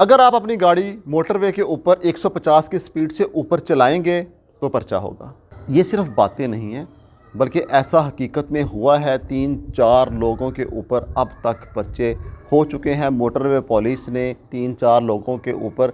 اگر آپ اپنی گاڑی موٹر وے کے اوپر 150 کی سپیڈ سے اوپر چلائیں گے تو پرچہ ہوگا۔ یہ صرف باتیں نہیں ہیں بلکہ ایسا حقیقت میں ہوا ہے۔ 3-4 لوگوں کے اوپر اب تک پرچے ہو چکے ہیں۔ موٹر وے پولیس نے 3-4 لوگوں کے اوپر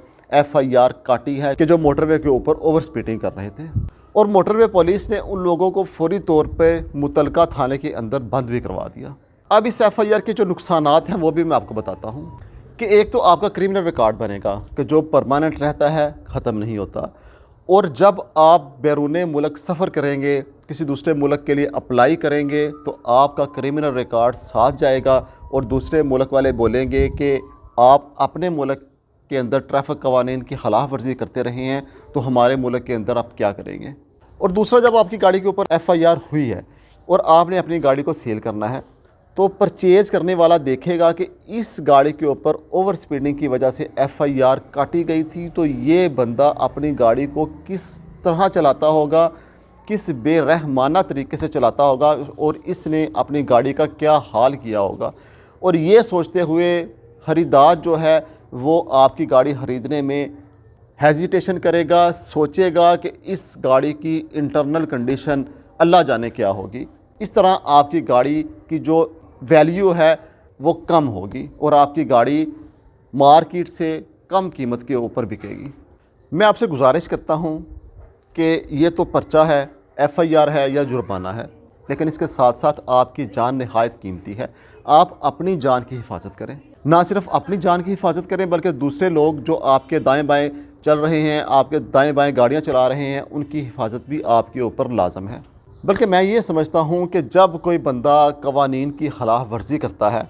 FIR کاٹی ہے کہ جو موٹر وے کے اوپر اوور سپیڈنگ کر رہے تھے، اور موٹر وے پولیس نے ان لوگوں کو فوری طور پہ متعلقہ تھانے کے اندر بند بھی کروا دیا۔ اب اس FIR کے جو نقصانات ہیں وہ بھی میں آپ کو بتاتا ہوں کہ ایک تو آپ کا کرمنل ریکارڈ بنے گا کہ جو پرماننٹ رہتا ہے، ختم نہیں ہوتا، اور جب آپ بیرون ملک سفر کریں گے، کسی دوسرے ملک کے لیے اپلائی کریں گے تو آپ کا کرمنل ریکارڈ ساتھ جائے گا، اور دوسرے ملک والے بولیں گے کہ آپ اپنے ملک کے اندر ٹریفک قوانین کی خلاف ورزی کرتے رہے ہیں تو ہمارے ملک کے اندر آپ کیا کریں گے۔ اور دوسرا، جب آپ کی گاڑی کے اوپر FIR ہوئی ہے اور آپ نے اپنی گاڑی کو سیل کرنا ہے تو پرچیز کرنے والا دیکھے گا کہ اس گاڑی کے اوپر اوور سپیڈنگ کی وجہ سے FIR کاٹی گئی تھی، تو یہ بندہ اپنی گاڑی کو کس طرح چلاتا ہوگا، کس بے رحمانہ طریقے سے چلاتا ہوگا، اور اس نے اپنی گاڑی کا کیا حال کیا ہوگا۔ اور یہ سوچتے ہوئے خریدار جو ہے وہ آپ کی گاڑی خریدنے میں ہیزیٹیشن کرے گا، سوچے گا کہ اس گاڑی کی انٹرنل کنڈیشن اللہ جانے کیا ہوگی۔ اس طرح آپ کی گاڑی کی جو ویلیو ہے وہ کم ہوگی اور آپ کی گاڑی مارکیٹ سے کم قیمت کے اوپر بکے گی۔ میں آپ سے گزارش کرتا ہوں کہ یہ تو پرچہ ہے، FIR ہے یا جرمانہ ہے، لیکن اس کے ساتھ ساتھ آپ کی جان نہایت قیمتی ہے۔ آپ اپنی جان کی حفاظت کریں، نہ صرف اپنی جان کی حفاظت کریں بلکہ دوسرے لوگ جو آپ کے دائیں بائیں چل رہے ہیں، آپ کے دائیں بائیں گاڑیاں چلا رہے ہیں، ان کی حفاظت بھی آپ کے اوپر لازم ہے۔ بلکہ میں یہ سمجھتا ہوں کہ جب کوئی بندہ قوانین کی خلاف ورزی کرتا ہے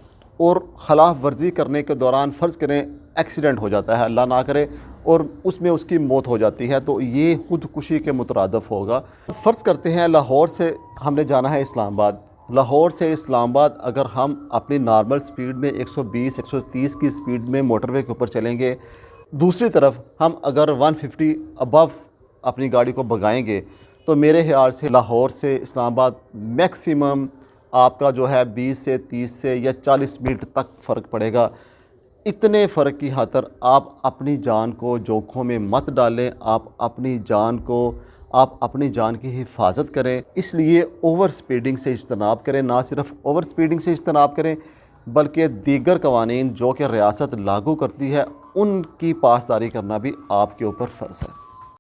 اور خلاف ورزی کرنے کے دوران فرض کریں ایکسیڈنٹ ہو جاتا ہے، اللہ نہ کرے، اور اس میں اس کی موت ہو جاتی ہے، تو یہ خودکشی کے مترادف ہوگا۔ فرض کرتے ہیں لاہور سے ہم نے جانا ہے اسلام آباد، لاہور سے اسلام آباد اگر ہم اپنی نارمل سپیڈ میں 120-130 کی سپیڈ میں موٹر وے کے اوپر چلیں گے، دوسری طرف ہم اگر 150 ابو اپنی گاڑی کو بھگائیں گے تو میرے خیال سے لاہور سے اسلام آباد میکسیمم آپ کا جو ہے 20 سے 30 سے یا 40 منٹ تک فرق پڑے گا۔ اتنے فرق کی خاطر آپ اپنی جان کو جوکھوں میں مت ڈالیں، آپ اپنی جان کی حفاظت کریں۔ اس لیے اوور سپیڈنگ سے اجتناب کریں، نہ صرف اوور سپیڈنگ سے اجتناب کریں بلکہ دیگر قوانین جو کہ ریاست لاگو کرتی ہے ان کی پاسداری کرنا بھی آپ کے اوپر فرض ہے۔